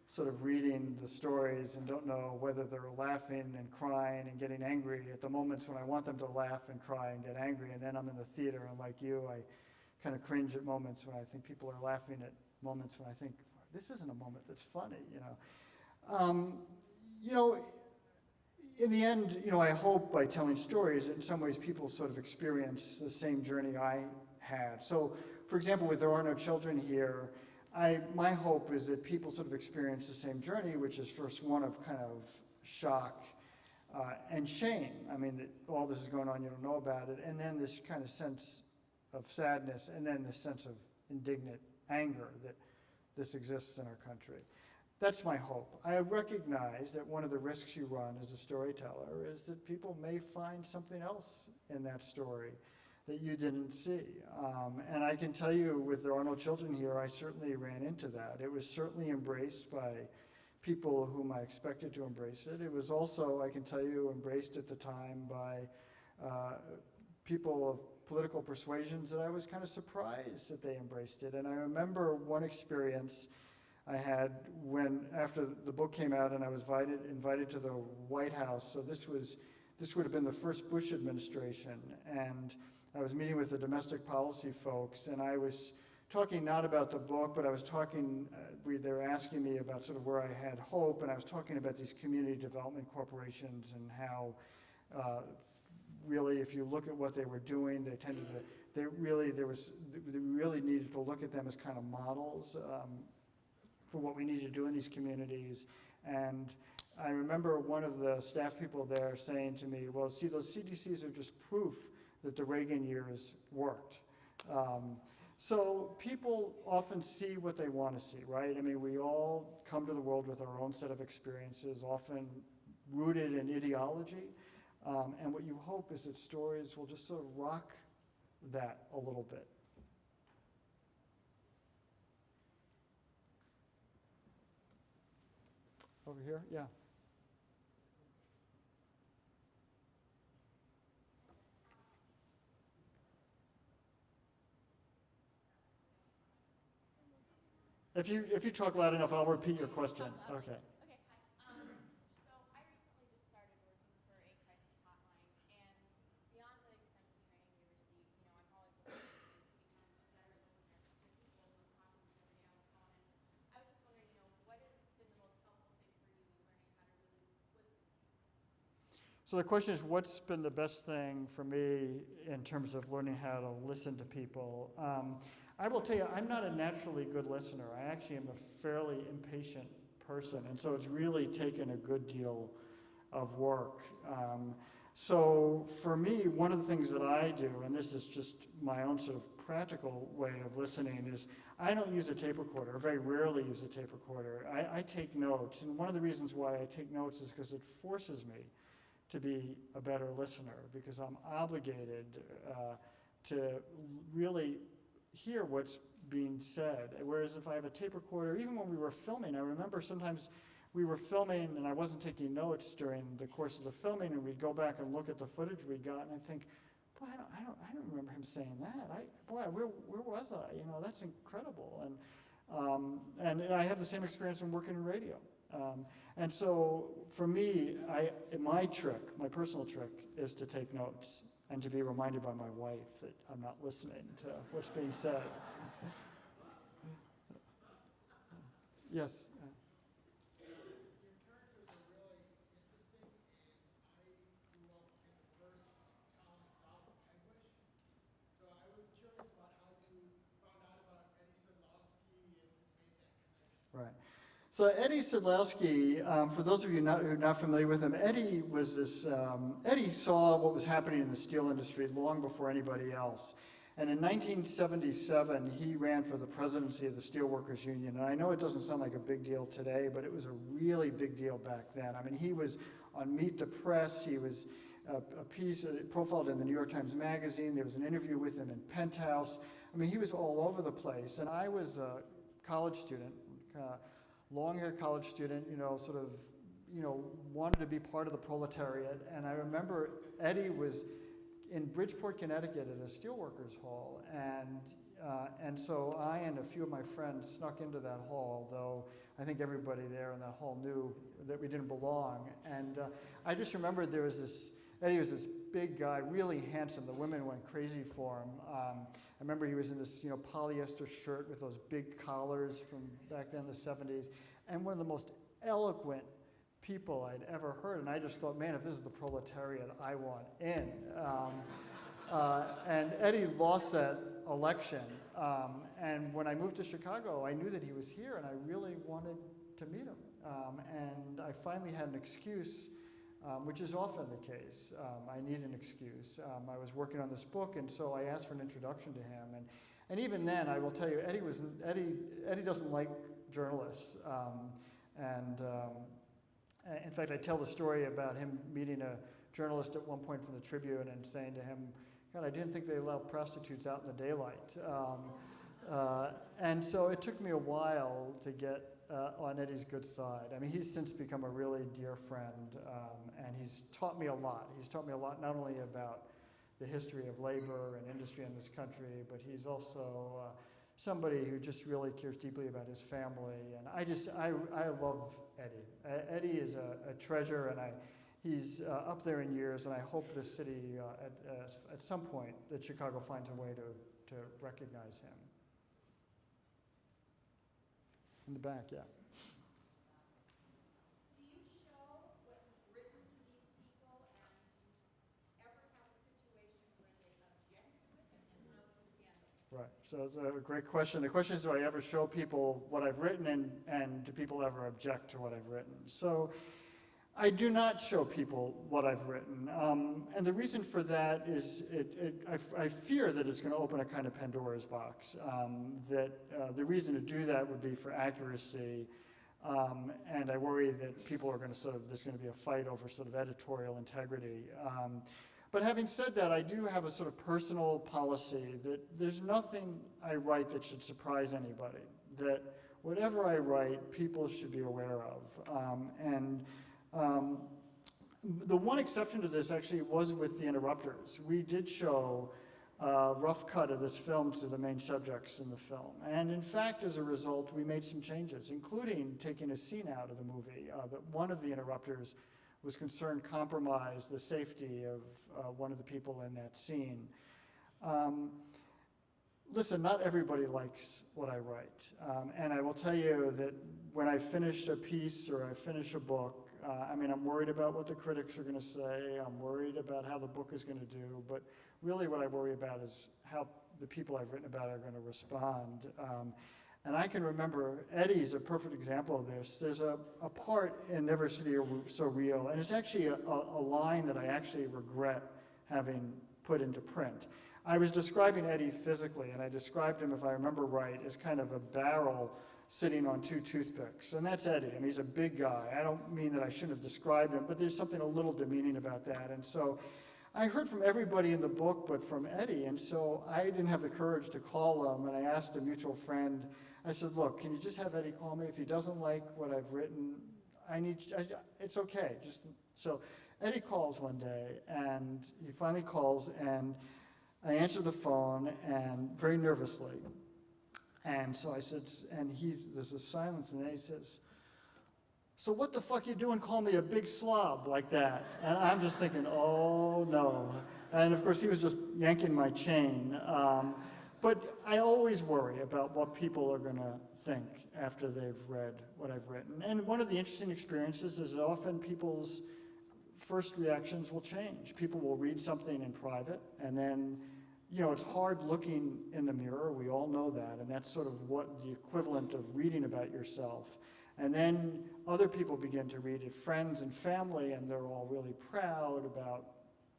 sort of reading the stories, and don't know whether they're laughing and crying and getting angry at the moments when I want them to laugh and cry and get angry. And then I'm in the theater, and like you, I kind of cringe at moments when I think people are laughing, at moments when I think, this isn't a moment that's funny, you know. You know, in the end, you know, I hope by telling stories, in some ways people sort of experience the same journey I had. So, for example, with There Are No Children Here, my hope is that people sort of experience the same journey, which is first one of kind of shock and shame. I mean, that all this is going on, you don't know about it, and then this kind of sense of sadness, and then this sense of indignant anger that this exists in our country. That's my hope. I recognize that one of the risks you run as a storyteller is that people may find something else in that story that you didn't see. And I can tell you, with There Are No Children Here, I certainly ran into that. It was certainly embraced by people whom I expected to embrace it. It was also, I can tell you, embraced at the time by people of political persuasions that I was kind of surprised that they embraced it. And I remember one experience I had when, after the book came out and I was invited to the White House. So this would have been the first Bush administration, and I was meeting with the domestic policy folks, and I was talking not about the book, but I was talking, they were asking me about sort of where I had hope, and I was talking about these community development corporations and how really, if you look at what they were doing, they tended to, they really needed to look at them as kind of models for what we need to do in these communities. And I remember one of the staff people there saying to me, well, see, those CDCs are just proof that the Reagan years worked. So people often see what they want to see, right? I mean, we all come to the world with our own set of experiences, often rooted in ideology. And what you hope is that stories will just sort of rock that a little bit. Over here, yeah. If you talk loud enough, I'll repeat your question. Okay. Okay, hi. So I recently just started working for a crisis hotline, and beyond the extensive training we received, you know, I'm always looking for ways to become a better listener to people who I'm talking to every day on the phone. And I was just wondering, you know, what has been the most helpful thing for you in learning how to really listen? So the question is, what's been the best thing for me in terms of learning how to listen to people? I will tell you, I'm not a naturally good listener. I actually am a fairly impatient person, and so it's really taken a good deal of work. So for me, one of the things that I do, and this is just my own sort of practical way of listening, is I don't use a tape recorder, or very rarely use a tape recorder. I take notes, and one of the reasons why I take notes is because it forces me to be a better listener, because I'm obligated to really hear what's being said. Whereas if I have a tape recorder, even when we were filming, I remember sometimes we were filming and I wasn't taking notes during the course of the filming, and we'd go back and look at the footage we got, and I think, boy, I don't remember him saying that. Where was I? You know, that's incredible. And I have the same experience in working in radio. And so for me, my personal trick is to take notes and to be reminded by my wife that I'm not listening to what's being said. Yes. Right. So Eddie Sedlowski, for those of you who are not familiar with him, Eddie was this, Eddie saw what was happening in the steel industry long before anybody else. And in 1977, he ran for the presidency of the Steelworkers Union. And I know it doesn't sound like a big deal today, but it was a really big deal back then. I mean, he was on Meet the Press. He was a piece profiled in the New York Times Magazine. There was an interview with him in Penthouse. I mean, he was all over the place. And I was a college student, long-haired college student, sort of, wanted to be part of the proletariat. And I remember Eddie was in Bridgeport, Connecticut at a steelworkers hall. And so I and a few of my friends snuck into that hall, though I think everybody there in that hall knew that we didn't belong. And I just remember Eddie was this big guy, really handsome. The women went crazy for him. I remember he was in this, polyester shirt with those big collars from back then in the 70s, and one of the most eloquent people I'd ever heard. And I just thought, man, if this is the proletariat, I want in. And Eddie lost that election. And when I moved to Chicago, I knew that he was here, and I really wanted to meet him. And I finally had an excuse, which is often the case. I need an excuse. I was working on this book, and so I asked for an introduction to him. And even then, I will tell you, Eddie doesn't like journalists. In fact, I tell the story about him meeting a journalist at one point from the Tribune and saying to him, God, I didn't think they allowed prostitutes out in the daylight. And so it took me a while to get on Eddie's good side. I mean, he's since become a really dear friend, and he's taught me a lot. He's taught me a lot, not only about the history of labor and industry in this country, but he's also somebody who just really cares deeply about his family. And I love Eddie. Eddie is a treasure, and he's up there in years, and I hope this city, at some point, that Chicago finds a way to recognize him. In the back, yeah. Do you show what you've written to these people, and ever have a situation where they object to it, and how do you handle it? Right, so that's a great question. The question is, do I ever show people what I've written, and do people ever object to what I've written? So I do not show people what I've written. And the reason for that is I fear that it's going to open a kind of Pandora's box. The reason to do that would be for accuracy. And I worry that people are going to there's going to be a fight over sort of editorial integrity. But having said that, I do have a sort of personal policy that there's nothing I write that should surprise anybody. That whatever I write, people should be aware of. The one exception to this actually was with The Interrupters. We did show a rough cut of this film to the main subjects in the film. And in fact, as a result, we made some changes, including taking a scene out of the movie. That one of the interrupters was concerned compromised the safety of one of the people in that scene. Listen, not everybody likes what I write. And I will tell you that when I finish a piece or I finish a book, I mean, I'm worried about what the critics are going to say. I'm worried about how the book is going to do. But really what I worry about is how the people I've written about are going to respond. And I can remember, Eddie's a perfect example of this. There's a part in Never City So Real, and it's actually a line that I actually regret having put into print. I was describing Eddie physically, and I described him, if I remember right, as kind of a barrel sitting on two toothpicks. And that's Eddie. I mean, he's a big guy. I don't mean that I shouldn't have described him, but there's something a little demeaning about that. And so I heard from everybody in the book, but from Eddie. And so I didn't have the courage to call him, and I asked a mutual friend, I said, look, can you just have Eddie call me? If he doesn't like what I've written, it's okay. So Eddie calls one day, and he finally calls, and I answered the phone, and very nervously. And so I said, and there's a silence, and then he says, so what the fuck you doing calling me a big slob like that? And I'm just thinking, oh no. And of course he was just yanking my chain. But I always worry about what people are going to think after they've read what I've written. And one of the interesting experiences is that often people's first reactions will change. People will read something in private, and then, you know, it's hard looking in the mirror. We all know that, and that's sort of what the equivalent of reading about yourself. And then other people begin to read it, friends and family, and they're all really proud about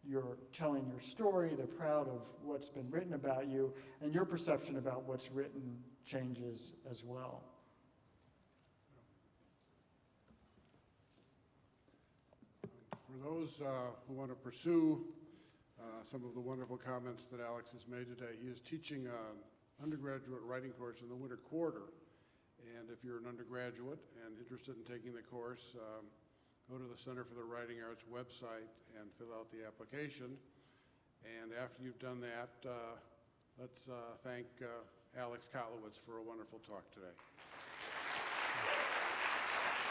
your telling your story. They're proud of what's been written about you, and your perception about what's written changes as well. For those who want to pursue some of the wonderful comments that Alex has made today, he is teaching an undergraduate writing course in the winter quarter. And if you're an undergraduate and interested in taking the course, go to the Center for the Writing Arts website and fill out the application. And after you've done that, let's thank Alex Kotlowitz for a wonderful talk today.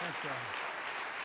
Thanks, John.